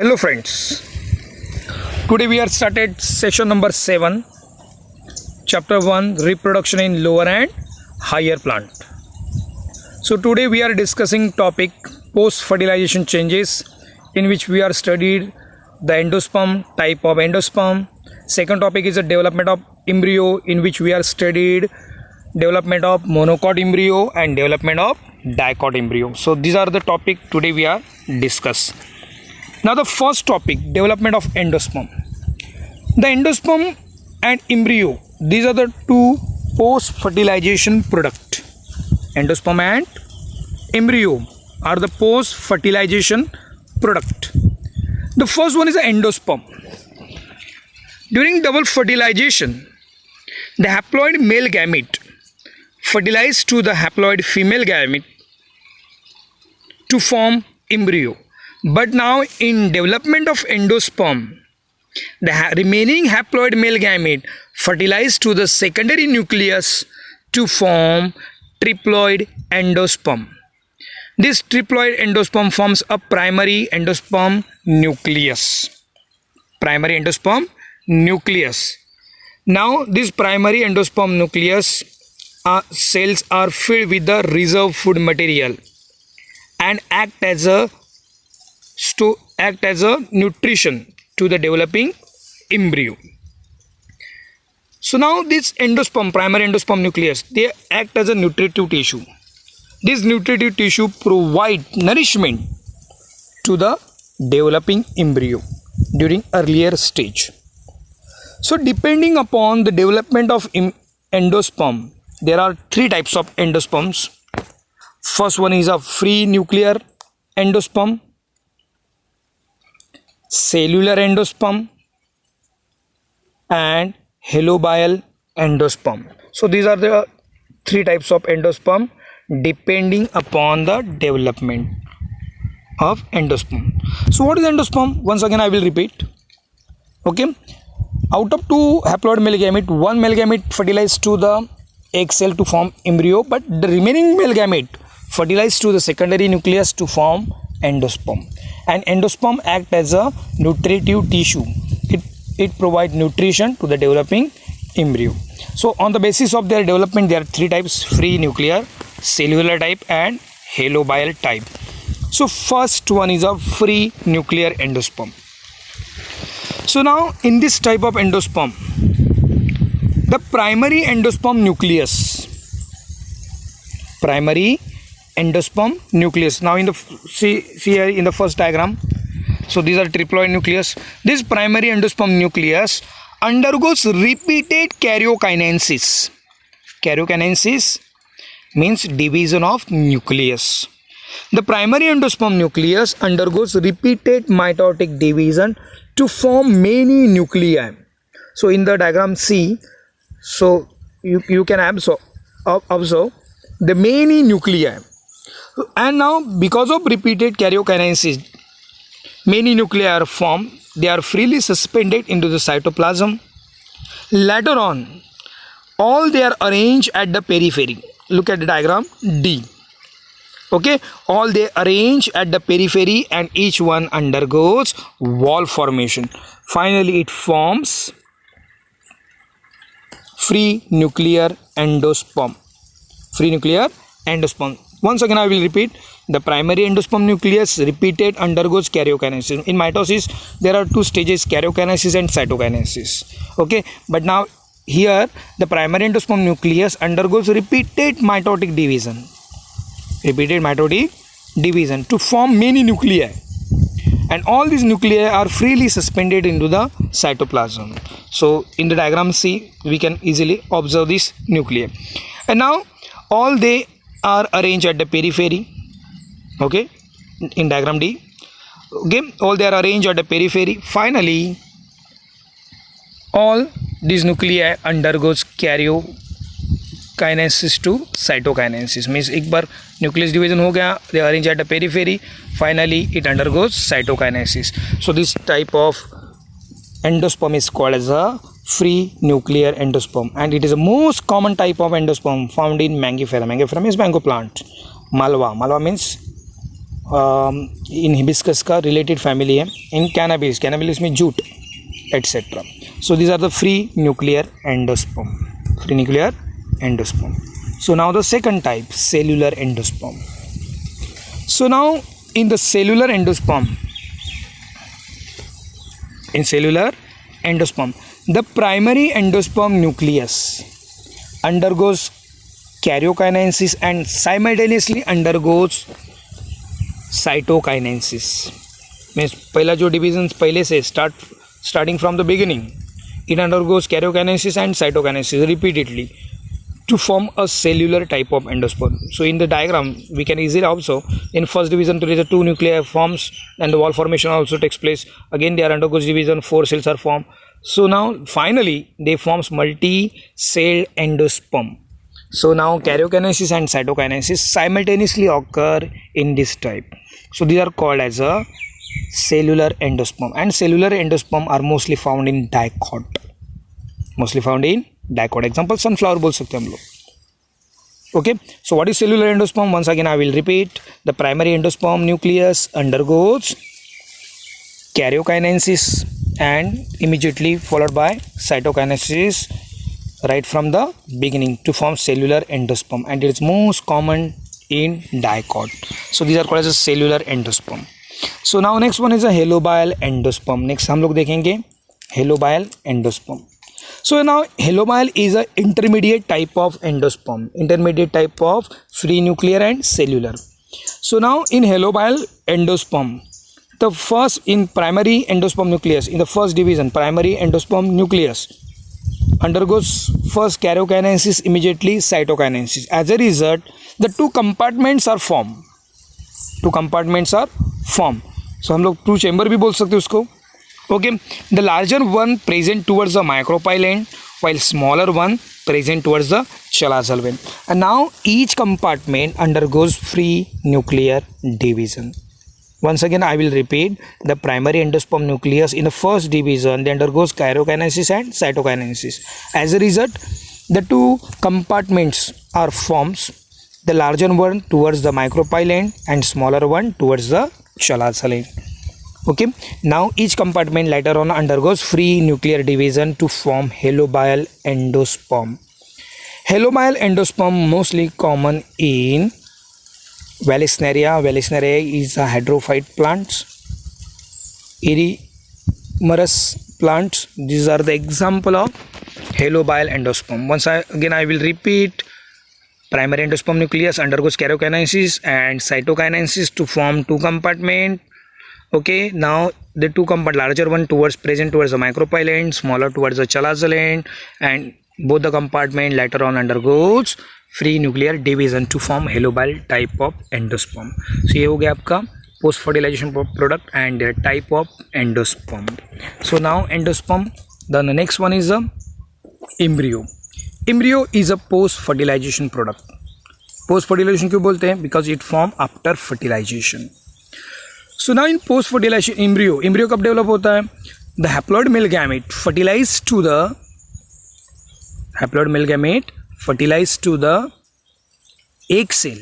Hello friends, today we are started session number 7, chapter 1, reproduction in lower and higher plant. So today we are discussing topic post fertilization changes, in which we are studied the endosperm, type of endosperm. Second topic is the development of embryo, in which we are studied development of monocot embryo and development of dicot embryo. So these are the topic today we are discuss. Now the first topic, development of endosperm. The endosperm and embryo, these are the two post-fertilization product. Endosperm and embryo are the post-fertilization product. The first one is the endosperm. During double fertilization, the haploid male gamete fertilize to the haploid female gamete to form embryo. But now in development of endosperm, the remaining haploid male gamete fertilize to the secondary nucleus to form triploid endosperm. This triploid endosperm forms a primary endosperm nucleus. Primary endosperm nucleus. Now this primary endosperm nucleus cells are filled with the reserve food material and act as a nutrition to the developing embryo. So now this endosperm, primary endosperm nucleus, they act as a nutritive tissue. This nutritive tissue provide nourishment to the developing embryo during earlier stage. So depending upon the development of endosperm, there are three types of endosperms. First one is a free nuclear endosperm, cellular endosperm, and halobial endosperm. So these are the three types of endosperm depending upon the development of endosperm. So what is endosperm? Once again I will repeat. Okay, out of two haploid male gamete, one male gamete fertilized to the egg cell to form embryo, but the remaining male gamete fertilized to the secondary nucleus to form endosperm. And endosperm act as a nutritive tissue. It provides nutrition to the developing embryo. So on the basis of their development, there are three types: free nuclear, cellular type, and halobial type. So first one is a free nuclear endosperm. So now in this type of endosperm, the primary endosperm nucleus, now in the see here in the first diagram, so these are triploid nucleus. This primary endosperm nucleus undergoes repeated karyokinesis. Karyokinesis means division of nucleus. The primary endosperm nucleus undergoes repeated mitotic division to form many nuclei. So in the diagram C, so you can observe the many nuclei. And now because of repeated karyokinesis, many nuclei are formed. They are freely suspended into the cytoplasm. Later on, all they are arranged at the periphery. Look at the diagram D. Okay, all they arrange at the periphery and each one undergoes wall formation. Finally, it forms free nuclear endosperm. Free nuclear endosperm. Once again I will repeat, the primary endosperm nucleus repeated undergoes karyokinesis. In mitosis there are two stages, karyokinesis and cytokinesis. Okay, but now here the primary endosperm nucleus undergoes repeated mitotic division. Repeated mitotic division to form many nuclei, and all these nuclei are freely suspended into the cytoplasm. So in the diagram C we can easily observe this nuclei, and now all they are arranged at the periphery. Okay, in diagram D. Okay, all they are arranged at the periphery. Finally, all these nuclei undergoes karyokinesis to cytokinesis. Means एक बार nucleus division हो गया, they are arranged at the periphery. Finally, it undergoes cytokinesis. So this type of endosperm is called as a free nuclear endosperm, and it is the most common type of endosperm found in Mangifera. Mangifera means mango plant. Malva means in hibiscus का related family है. इन कैनाबिलिस में jute etc. So these are the free nuclear endosperm. So now the second type, cellular endosperm. So now in the cellular endosperm, the primary endosperm nucleus undergoes karyokinesis and simultaneously undergoes cytokinesis. Means पहला जो divisions पहले से starting from the beginning, it undergoes karyokinesis and cytokinesis repeatedly to form a cellular type of endosperm. So in the diagram we can easily observe in first division there is a 2 nuclei forms and the wall formation also takes place. Again they are undergoes division, 4 cells are formed. So now finally they forms multi-celled endosperm. So now karyokinesis and cytokinesis simultaneously occur in this type. So these are called as a cellular endosperm, and cellular endosperm are mostly found in dicot. Example sunflower बोल सकते हैं हम लोग. Okay, so what is cellular endosperm? Once again I will repeat. The primary endosperm nucleus undergoes karyokinesis and immediately followed by cytokinesis right from the beginning to form cellular endosperm, and it is most common in dicot. So these are called as a cellular endosperm. So now next one is a halobile endosperm. Next हम लोग देखेंगे halobile endosperm. So now halobile is a intermediate type of endosperm, intermediate type of free nuclear and cellular. So now in halobile endosperm, the first in primary endosperm nucleus, in the first division primary endosperm nucleus undergoes first karyokinesis, immediately cytokinesis. As a result, the two compartments are formed. So हम लोग 2 chamber भी बोल सकते हैं उसको. Okay, the larger one present towards the micropyle end while smaller one present towards the chalazal vein. And now each compartment undergoes free nuclear division. Once again I will repeat, the primary endosperm nucleus in the first division they undergoes karyokinesis and cytokinesis. As a result, the two compartments are formed, the larger one towards the micropyle end and smaller one towards the chalazal end. Okay, now each compartment later on undergoes free nuclear division to form halobile endosperm. Halobile endosperm mostly common in Vallisneria. Vallisneria is a hydrophyte plants, Erimerus plants. These are the example of halobile endosperm. Again I will repeat, primary endosperm nucleus undergoes karyokinesis and cytokinesis to form 2 compartment. Okay, now the 2 compartment, larger one present towards the micropyle end, smaller towards the chalazal end, and both the compartment later on undergoes free nuclear division to form halobile type of endosperm. So ये हो गया आपका post fertilization product and type of endosperm. So now endosperm, then the next one is a embryo. Embryo is a post fertilization product. Post fertilization क्यों बोलते हैं? Because it form after fertilization. So now in post fertilization embryo कब develop होता है? The haploid male gamete fertilized to the egg cell,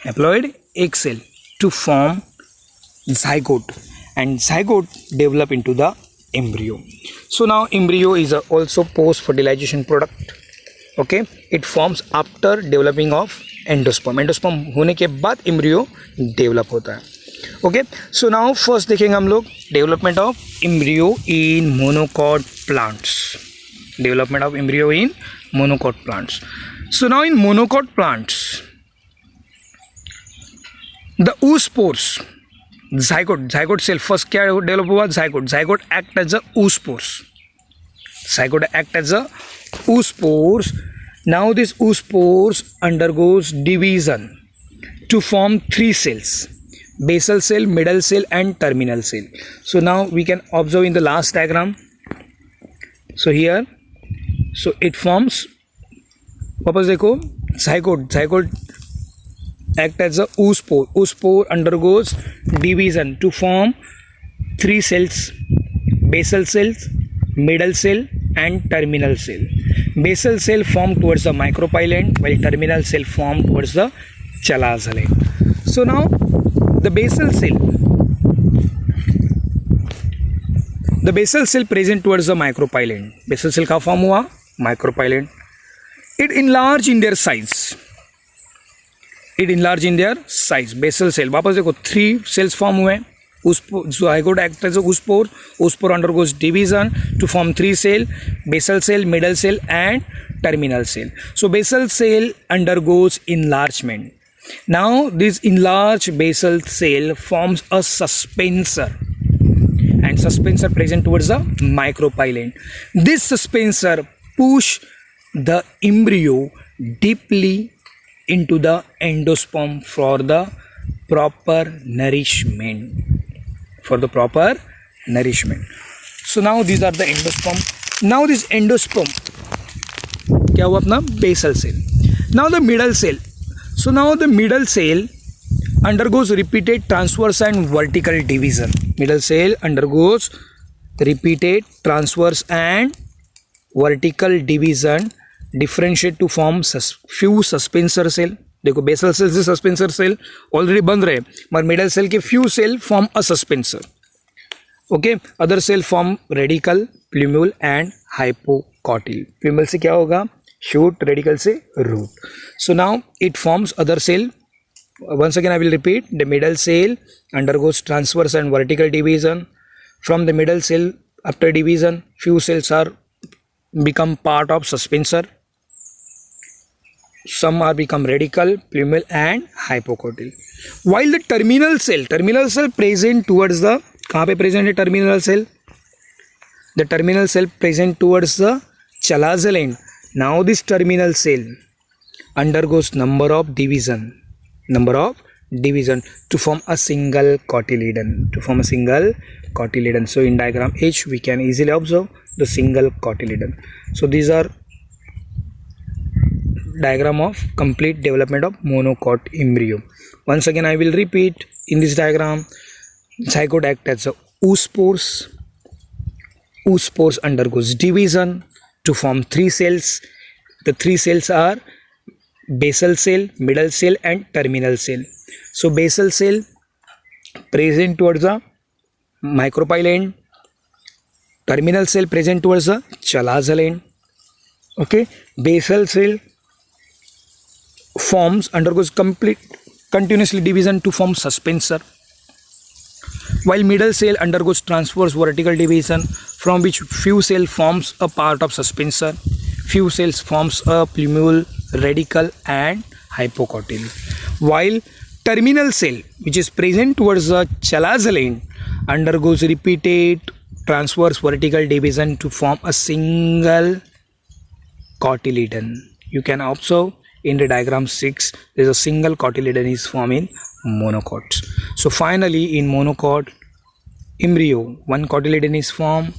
haploid egg cell, to form zygote, and zygote develop into the embryo. So now embryo is also post fertilization product. Okay, it forms after developing of endosperm. Endosperm होने के बाद embryo develop होता है. Okay, so now first देखेंगे हम लोग development of embryo in monocot plants. So now in monocot plants, the oospores, zygote cell first क्या develop हुआ? Zygote act as a oospores. Now this oospores undergoes division to form 3 cells: basal cell, middle cell and terminal cell. So now we can observe in the last diagram. So here, so it forms, वापस देखो, zygote act as a oospore undergoes division to form 3 cells: basal cells, middle cell and terminal cell. Basal cell form towards the micropyle end while terminal cell form towards the chalazal end. So now the basal cell present towards the micropyline. Basal cell का form हुआ micropyline. It enlarge in their size. Basal cell वापस देखो 3 cells form हुए. Zygote acts as a oospore. Oospore undergoes division to form 3 cells: basal cell, middle cell, and terminal cell. So basal cell undergoes enlargement. Now this enlarged basal cell forms a suspensor, and suspensor present towards the micropyline. This suspensor push the embryo deeply into the endosperm for the proper nourishment. So now these are the endosperm. Now this endosperm क्या हुआ अपना basal cell. Now the middle cell. So now the middle cell undergoes repeated transverse and vertical division. Middle cell undergoes repeated transverse and vertical division, differentiate to form few suspensor cell. देखो basal cell से suspensor cell already बन रहे मगर middle cell के few cell form a suspensor. Okay, other cell form radicle, plumule and hypocotyl. Plumule से क्या होगा? Shoot. Radicle से root. So now it forms other cell. Once again I will repeat, the middle cell undergoes transverse and vertical division. From the middle cell, after division, few cells are become part of suspensor. Some are become radical, plumule and hypocotyl. While the terminal cell present towards the, कहाँ पे present है terminal cell? The terminal cell present towards the chalazoid. Now this terminal cell undergoes number of division to form a single cotyledon. So in diagram H we can easily observe the single cotyledon. So these are diagram of complete development of monocot embryo. Once again I will repeat. In this diagram, zygote acts as a oospores. Oospores undergoes division to form 3 cells. The 3 cells are basal cell, middle cell and terminal cell. So basal cell present towards the micropyline, terminal cell present towards the chalazoid. Okay, basal cell undergoes complete continuously division to form suspensor, while middle cell undergoes transverse vertical division, from which few cell forms a part of suspensor, few cells forms a plumule, radical and hypocotyl, while terminal cell which is present towards the chalazoid undergoes repeated transverse vertical division to form a single cotyledon. You can observe in the diagram 6 there is a single cotyledon is formed in monocots. So finally in monocot embryo one cotyledon is formed.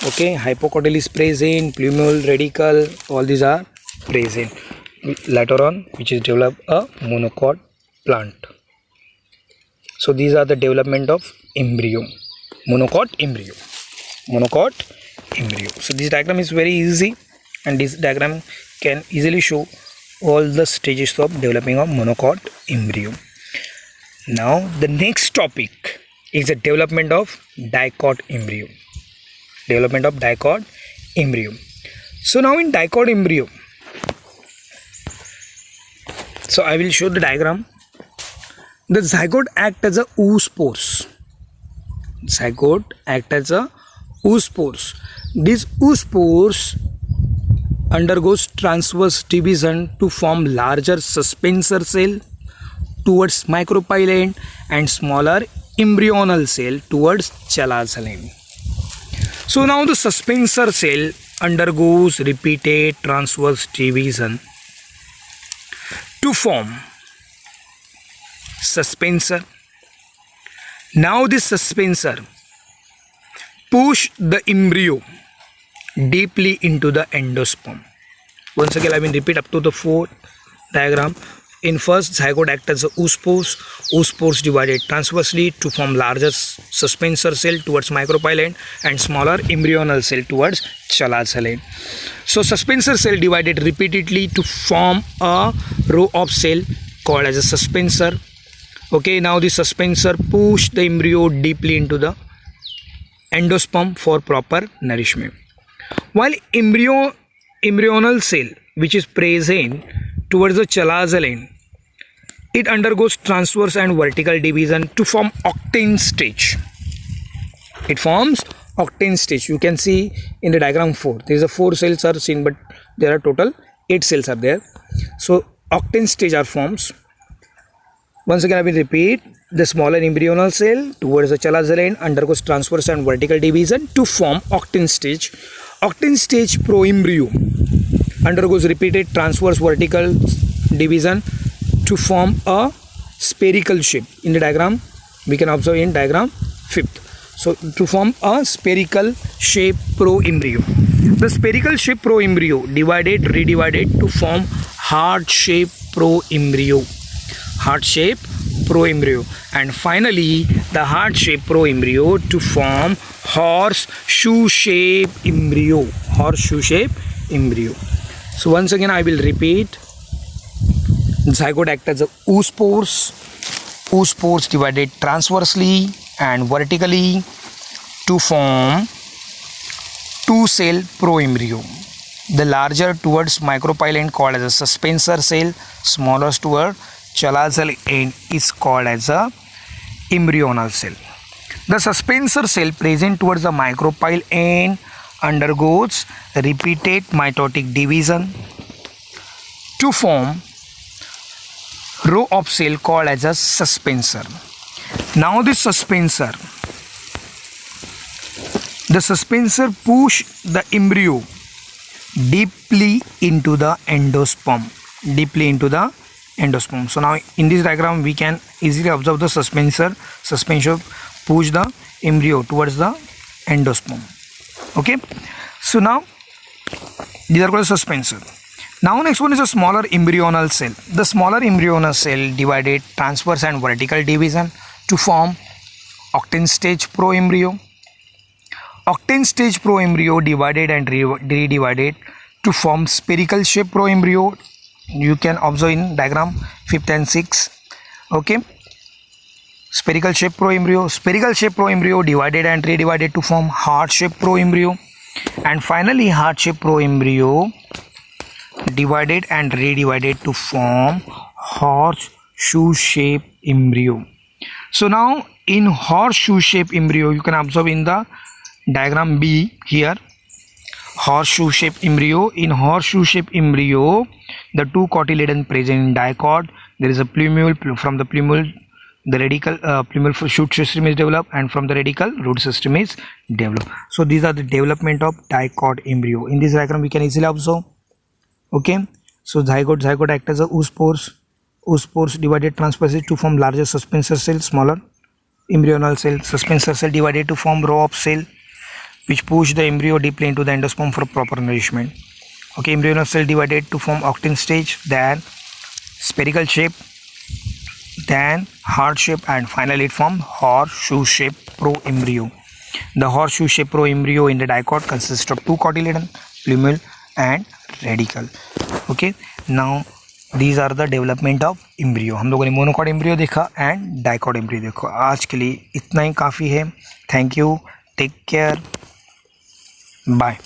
Okay, hypocotyl is present, plumule, radical, all these are present. Later on which is develop a monocot plant. So these are the development of embryo, monocot embryo. So this diagram is very easy, and this diagram can easily show all the stages of developing of monocot embryo. Now the next topic is the development of dicot embryo. So now in dicot embryo, so I will show the diagram. The zygote act as a oospores. These oospores undergoes transverse division to form larger suspensor cell towards micropyline and smaller embryonal cell towards chalazoid. So now the suspensor cell undergoes repeated transverse division to form suspensor. Now this suspensor push the embryo deeply into the endosperm. Once again I will repeat up to the 4th diagram. In first, zygote acts as a oospores. Oospores divided transversely to form larger suspensor cell towards micropyline and smaller embryonal cell towards chalazoid. So suspensor cell divided repeatedly to form a row of cell called as a suspensor. Okay, now the suspensor push the embryo deeply into the endosperm for proper nourishment. While embryonal cell which is present towards the chalazaline, it undergoes transverse and vertical division to form octane stage. It forms octane stage. You can see in the diagram 4. There is a 4 cells are seen, but there are total 8 cells are there. So octane stage are forms. Once again I will repeat. The smaller embryonal cell towards the chalazaline undergoes transverse and vertical division to form octane stage. Octane stage proembryo undergoes repeated transverse vertical division to form a spherical shape. In the diagram we can observe in diagram 5th. So to form a spherical shape proembryo. The spherical shape proembryo redivided to form heart shape proembryo. Heart shape proembryo, and finally the heart shape proembryo to form horseshoe shape embryo. Horseshoe shape embryo. So once again I will repeat. Zygote act as a oospores. Oospores divided transversely and vertically to form 2-cell proembryo. The larger towards micropyle end called as a suspensor cell, smallest toward chalazal end is called as a embryonal cell. The suspensor cell present towards the micropyle end undergoes repeated mitotic division to form row of cell called as a suspensor. Now the suspensor push the embryo deeply into the endosperm. So now in this diagram we can easily observe the suspension push the embryo towards the endosperm. Okay, so now these are called suspensor. Now next one is a smaller embryonal cell. The smaller embryonal cell divided transverse and vertical division to form octane stage proembryo. Octane stage proembryo divided and redivided to form spherical shape proembryo. You can observe in diagram 5th and 6th. Okay, spherical shape proembryo divided and redivided to form heart shape proembryo, and finally heart shape proembryo divided and redivided to form horseshoe shape embryo. So now in horseshoe shape embryo you can observe in the diagram B here. Horseshoe shape embryo. In horseshoe shape embryo, the two cotyledon present in dicot. There is a plumule. From the plumule, the radical plumule shoot system is developed, and from the radical root system is developed. So these are the development of dicot embryo. In this diagram, we can easily observe. Okay. So zygote act as a oospores. Oospores divided transversely to form larger suspensor cell, smaller embryonal cell. Suspensor cell divided to form row of cell which push the embryo deeply into the endosperm for proper nourishment. Okay, embryonal cell divided to form octane stage, then spherical shape, then heart shape, and finally it form horseshoe shape proembryo. The horseshoe shape proembryo in the dicot consists of two cotyledon, plumule and radical. Okay, now these are the development of embryo. हम लोगों ने monocot embryo देखा and dicot embryo देखो. आज के लिए इतना ही काफ़ी है. Thank you, take care, bye.